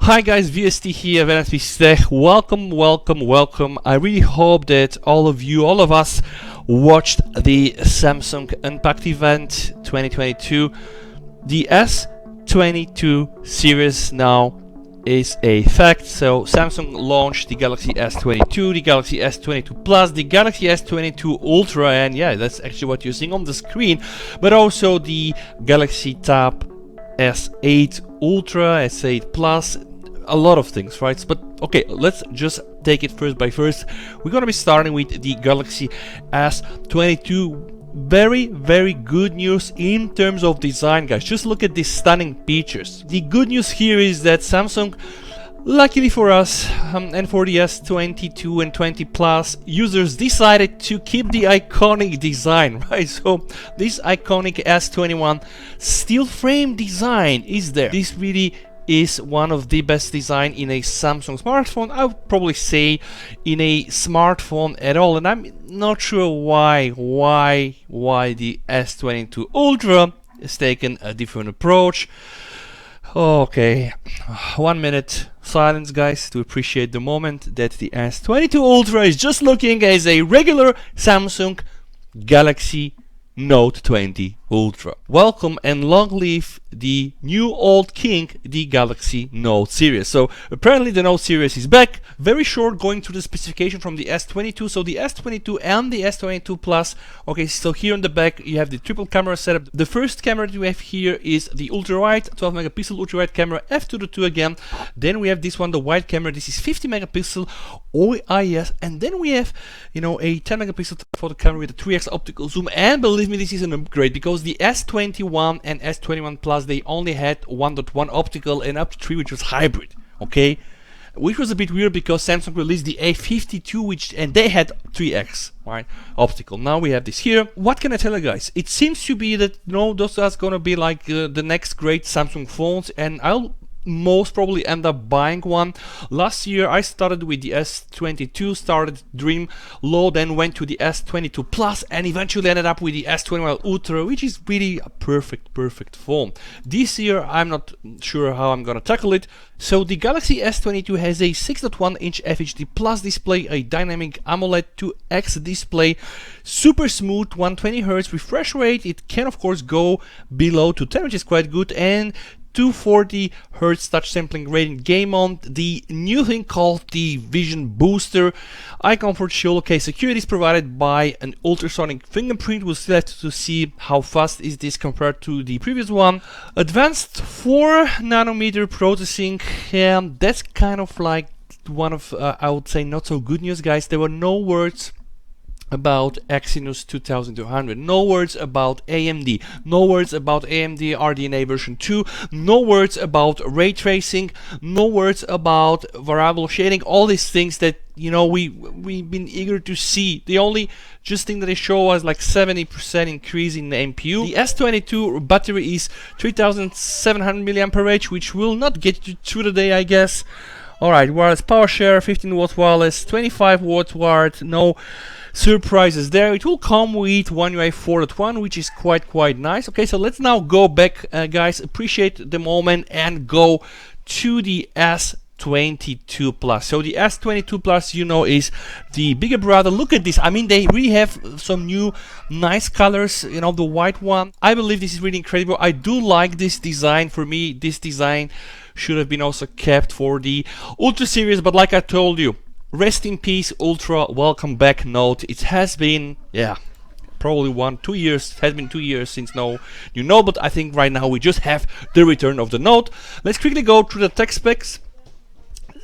Hi guys, VST here, Tech. Welcome. I really hope that all of us watched the Samsung Unpacked event 2022. The S22 series now is a fact. So Samsung launched the Galaxy S22, the Galaxy S22 Plus, the Galaxy S22 Ultra, and yeah, that's actually what you're seeing on the screen, but also the Galaxy Tab S8 Ultra, S8 Plus, a lot of things, right? But okay, let's just take it first by first. We're gonna be starting with the Galaxy S22. Very good news in terms of design, guys. Just look at these stunning features. The good news here is that Samsung, luckily for us and for the S22 and 20 Plus users, decided to keep the iconic design, right? So this iconic S21 steel frame design is there. This really is one of the best design in a Samsung smartphone. I would probably say in a smartphone at all, and I'm not sure why the S22 Ultra has taken a different approach. Okay, 1 minute silence, guys, to appreciate the moment that the S22 Ultra is just looking as a regular Samsung Galaxy Note 20 Ultra. Welcome and long live the new old king, the Galaxy Note series. So apparently the Note series is back. Very short going through the specification from the S22. So the S22 and the S22 Plus. Okay, so here on the back you have the triple camera setup. The first camera that we have here is the ultra wide, 12 megapixel ultra wide camera, f2.2 again. Then we have this one, the wide camera. This is 50 megapixel OIS, and then we have, you know, a 10 megapixel photo camera with a 3x optical zoom. And believe me, this is an upgrade, because the S21 and S21 Plus, they only had 1.1 optical and up to 3, which was hybrid, okay, which was a bit weird because Samsung released the A52, and they had 3x, right, optical. Now we have this here. What can I tell you guys? It seems to be that, you know, those are gonna be like the next great Samsung phones, and I'll most probably end up buying one. Last year I started with the S22, started dream low, then went to the S22 Plus, and eventually ended up with the S21 Ultra, which is really a perfect phone. This year I'm not sure how I'm gonna tackle it. So the Galaxy S22 has a 6.1 inch FHD Plus display, a dynamic AMOLED 2X display, super smooth 120Hz refresh rate. It can of course go below to 10, which is quite good, and 240 Hz touch sampling rate in game mode. The new thing called the Vision Booster. Eye comfort show. Okay, security is provided by an ultrasonic fingerprint. We'll still have to see how fast is this compared to the previous one. Advanced 4 nanometer processing. That's kind of like one of I would say not so good news, guys. There were no words about Exynos 2200, no words about AMD, no words about AMD RDNA version 2, no words about ray tracing, no words about variable shading, all these things that, you know, we've been eager to see. The only just thing that they show was like 70% increase in the MPU. The S22 battery is 3700 mAh, which will not get you through the day, I guess. Alright, wireless power share, 15 watt wireless, 25 watt wired, no surprises there. It will come with One UI 4.1, which is quite nice. Okay, so let's now go back, guys, appreciate the moment and go to the S22 Plus. So the S22 Plus, you know, is the bigger brother. Look at this. I mean, they really have some new nice colors, you know, the white one. I believe this is really incredible. I do like this design. For me, this design should have been also kept for the Ultra series, but like I told you, rest in peace Ultra, welcome back Note. It has been, yeah, probably 1-2 years. It has been 2 years since no new Note, but I think right now we just have the return of the Note. Let's quickly go through the tech specs.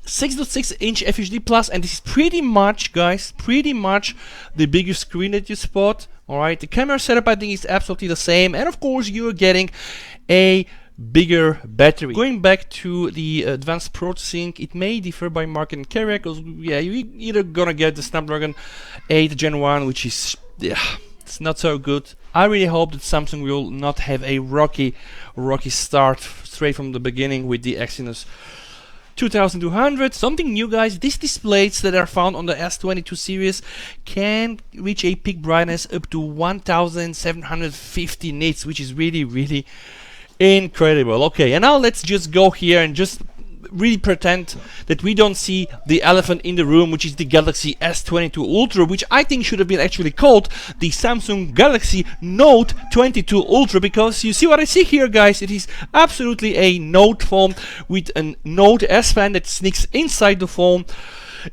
6.6 inch FHD Plus, and this is pretty much, guys, the bigger screen that you spot. Alright, the camera setup I think is absolutely the same, and of course you're getting a bigger battery. Going back to the advanced processing, it may differ by market and carrier, because yeah, you're either gonna get the Snapdragon 8 Gen 1, which is, yeah, it's not so good. I really hope that Samsung will not have a rocky start straight from the beginning with the Exynos 2200. Something new, guys, these displays that are found on the S22 series can reach a peak brightness up to 1750 nits, which is really incredible. Okay, and now let's just go here and just really pretend that we don't see the elephant in the room, which is the Galaxy S22 Ultra, which I think should have been actually called the Samsung Galaxy Note 22 Ultra, because you see what I see here, guys. It is absolutely a Note phone with a Note S Pen that sneaks inside the phone.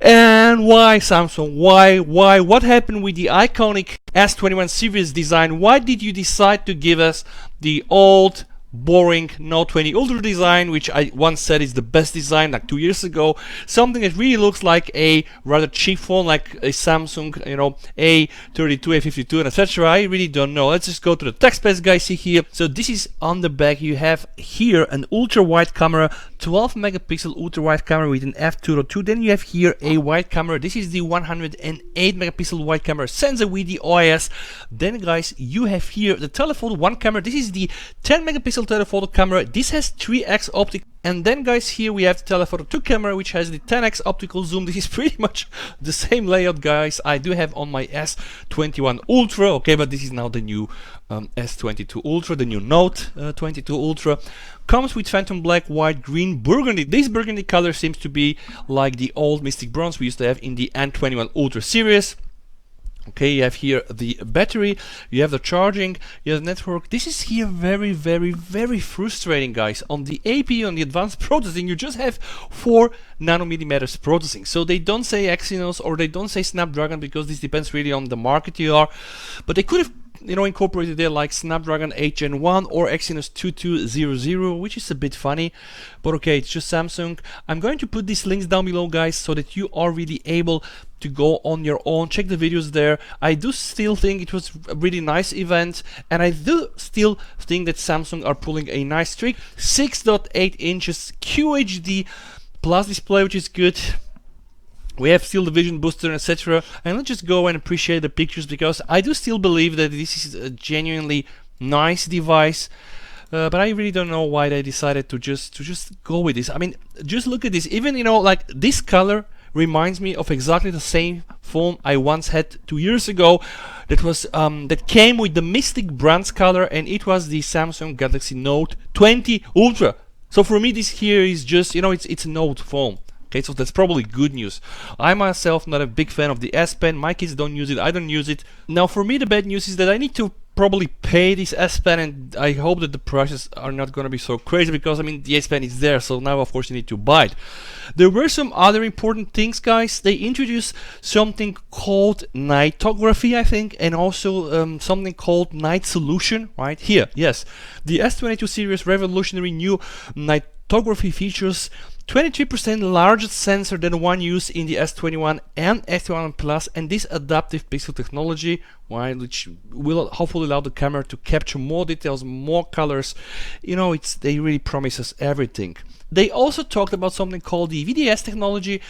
And why, Samsung? Why? What happened with the iconic S21 series design? Why did you decide to give us the old, boring Note 20 Ultra design, which I once said is the best design like 2 years ago? Something that really looks like a rather cheap phone, like a Samsung, you know, A32, A52, and etc. I really don't know. Let's just go to the tech specs, guys. See here. So this is on the back. You have here an ultra wide camera, 12 megapixel ultra wide camera with an f2.2. Then you have here a wide camera. This is the 108 megapixel wide camera sensor with the OIS. Then, guys, you have here the telephoto 1 camera. This is the 10 megapixel telephoto camera. This has 3x optic. And then, guys, here we have the telephoto 2 camera, which has the 10x optical zoom. This is pretty much the same layout, guys, I do have on my S21 Ultra. Okay, but this is now the new S22 Ultra, the new Note 22 Ultra. Comes with phantom black, white, green, burgundy. This burgundy color seems to be like the old mystic bronze we used to have in the N21 Ultra series. Okay, you have here the battery, you have the charging, you have the network. This is here very frustrating, guys. On the APU, on the advanced processing, you just have 4 nanometers processing. So they don't say Exynos or they don't say Snapdragon, because this depends really on the market you are. But they could have, you know, incorporated there like Snapdragon 8 Gen 1 or Exynos 2200, which is a bit funny, but okay, it's just Samsung. I'm going to put these links down below, guys, so that you are really able to go on your own, check the videos there. I do still think it was a really nice event, and I do still think that Samsung are pulling a nice trick. 6.8 inches QHD plus display, which is good. We have still the vision booster, etc. And let's just go and appreciate the pictures, because I do still believe that this is a genuinely nice device. But I really don't know why they decided to just go with this. I mean, just look at this. Even, you know, like this color reminds me of exactly the same phone I once had 2 years ago. That was that came with the Mystic bronze color, and it was the Samsung Galaxy Note 20 Ultra. So for me, this here is just, you know, it's a Note phone. Okay, so that's probably good news. I myself not a big fan of the S Pen. My kids don't use it, I don't use it. Now for me, the bad news is that I need to probably pay this S Pen, and I hope that the prices are not gonna be so crazy, because I mean the S Pen is there, so now of course you need to buy it. There were some other important things, guys. They introduced something called nightography, I think, and also something called night solution right here. Yes, the S22 series revolutionary new nightography features 23% larger sensor than the one used in the S21 and S21 Plus, and this adaptive pixel technology, right, which will hopefully allow the camera to capture more details, more colors. You know, they really promise us everything. They also talked about something called the VDS technology,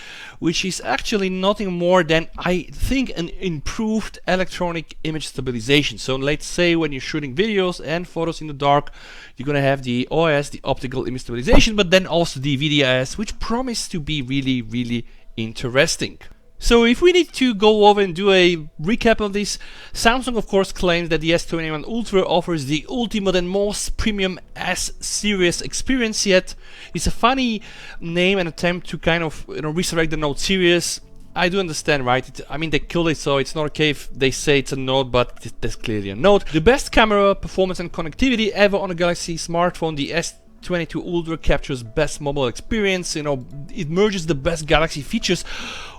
which is actually nothing more than, I think, an improved electronic image stabilization. So let's say when you're shooting videos and photos in the dark, you're gonna have the OIS, the optical image stabilization, but then also the VDS, which promise to be really interesting. So if we need to go over and do a recap of this, Samsung of course claims that the S21 Ultra offers the ultimate and most premium S-series experience yet. It's a funny name and attempt to kind of, you know, resurrect the Note series. I do understand, right? I mean, they killed it, so it's not okay if they say it's a Note, but that's clearly a Note. The best camera, performance and connectivity ever on a Galaxy smartphone, the S22 Ultra captures best mobile experience. You know, it merges the best Galaxy features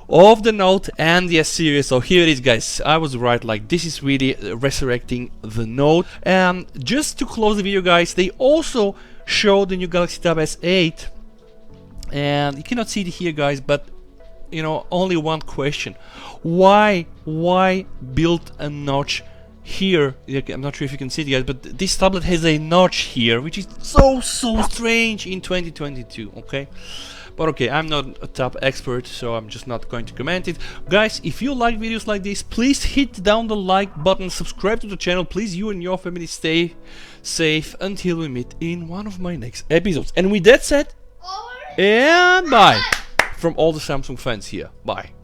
of the Note and the S series. So here it is, guys. I was right, like this is really resurrecting the Note. And just to close the video, guys, they also showed the new Galaxy Tab S8, and you cannot see it here, guys, but you know, only one question: why build a notch here? I'm not sure if you can see it, guys, but this tablet has a notch here, which is so strange in 2022. Okay, but okay, I'm not a tab expert, so I'm just not going to comment it. Guys, if you like videos like this, please hit down the like button, subscribe to the channel. Please, you and your family stay safe until we meet in one of my next episodes. And with that said, and bye from all the Samsung fans here. Bye.